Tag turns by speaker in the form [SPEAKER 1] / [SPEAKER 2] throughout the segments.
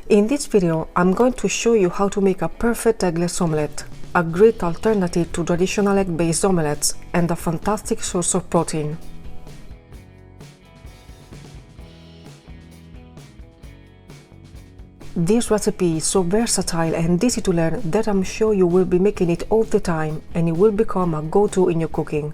[SPEAKER 1] In this video, I'm going to show you how to make a perfect eggless omelette, a great alternative to traditional egg-based omelettes and a fantastic source of protein. This recipe is so versatile and easy to learn that I'm sure you will be making it all the time and it will become a go-to in your cooking.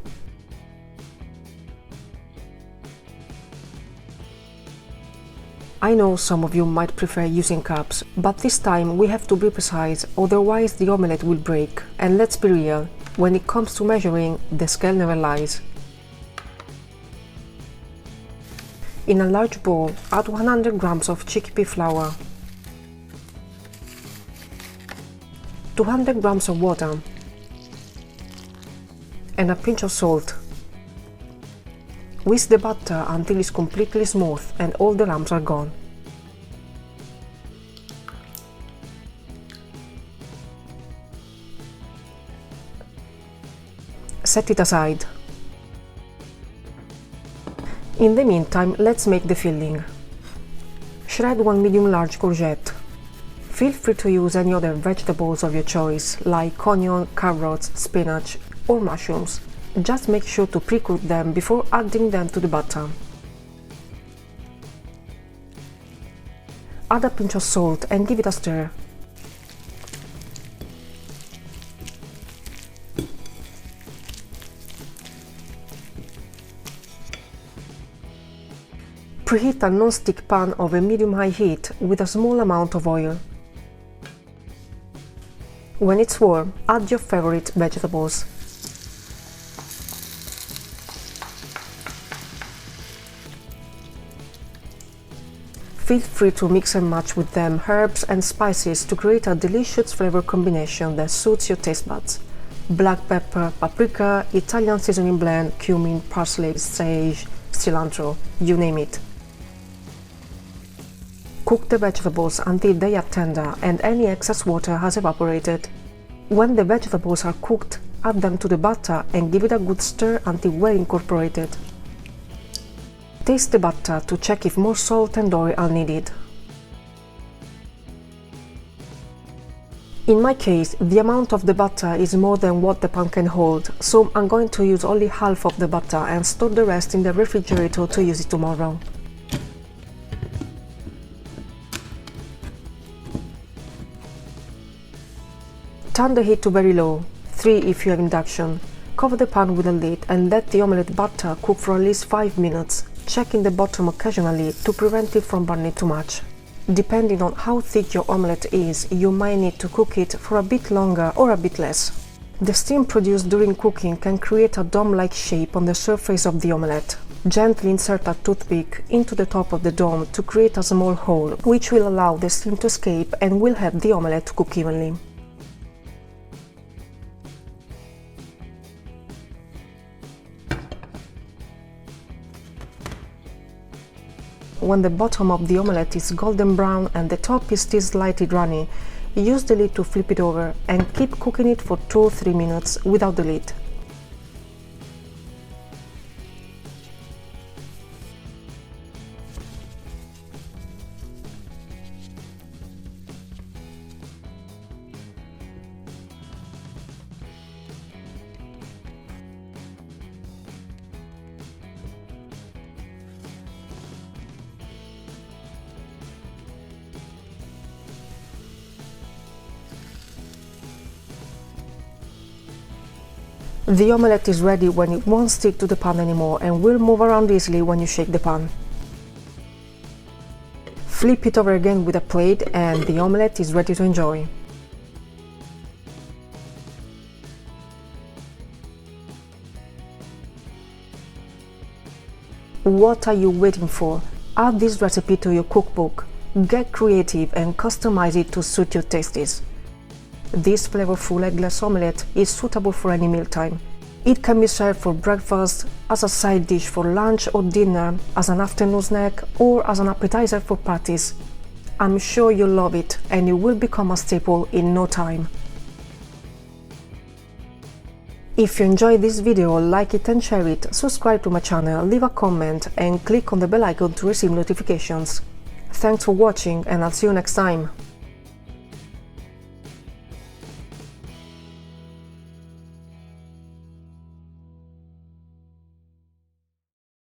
[SPEAKER 1] I know some of you might prefer using cups, but this time we have to be precise, otherwise the omelette will break. And let's be real, when it comes to measuring, the scale never lies. In a large bowl, add 100 grams of chickpea flour, 200 grams of water, and a pinch of salt. Whisk the batter until it's completely smooth and all the lumps are gone. Set it aside. In the meantime, let's make the filling. Shred one medium-large courgette. Feel free to use any other vegetables of your choice, like onion, carrots, spinach, or mushrooms. Just make sure to pre-cook them before adding them to the batter. Add a pinch of salt and give it a stir. Preheat a non-stick pan of a medium-high heat with a small amount of oil. When it's warm, add your favorite vegetables. Feel free to mix and match with them herbs and spices to create a delicious flavor combination that suits your taste buds. Black pepper, paprika, Italian seasoning blend, cumin, parsley, sage, cilantro, you name it. Cook the vegetables until they are tender and any excess water has evaporated. When the vegetables are cooked, add them to the batter and give it a good stir until well incorporated. Taste the batter to check if more salt and oil are needed. In my case, the amount of the batter is more than what the pan can hold, so I'm going to use only half of the batter and store the rest in the refrigerator to use it tomorrow. Turn the heat to very low, 3 if you have induction. Cover the pan with a lid and let the omelette batter cook for at least 5 minutes, checking the bottom occasionally to prevent it from burning too much. Depending on how thick your omelette is, you might need to cook it for a bit longer or a bit less. The steam produced during cooking can create a dome-like shape on the surface of the omelette. Gently insert a toothpick into the top of the dome to create a small hole, which will allow the steam to escape and will help the omelette to cook evenly. When the bottom of the omelette is golden brown and the top is still slightly runny, use the lid to flip it over and keep cooking it for 2 or 3 minutes without the lid. The omelette is ready when it won't stick to the pan anymore and will move around easily when you shake the pan. Flip it over again with a plate and the omelette is ready to enjoy. What are you waiting for? Add this recipe to your cookbook. Get creative and customize it to suit your tastes. This flavorful eggless omelette is suitable for any mealtime. It can be served for breakfast, as a side dish for lunch or dinner, as an afternoon snack, or as an appetizer for parties. I'm sure you'll love it and it will become a staple in no time. If you enjoyed this video, like it and share it, subscribe to my channel, leave a comment and click on the bell icon to receive notifications. Thanks for watching, and I'll see you next time.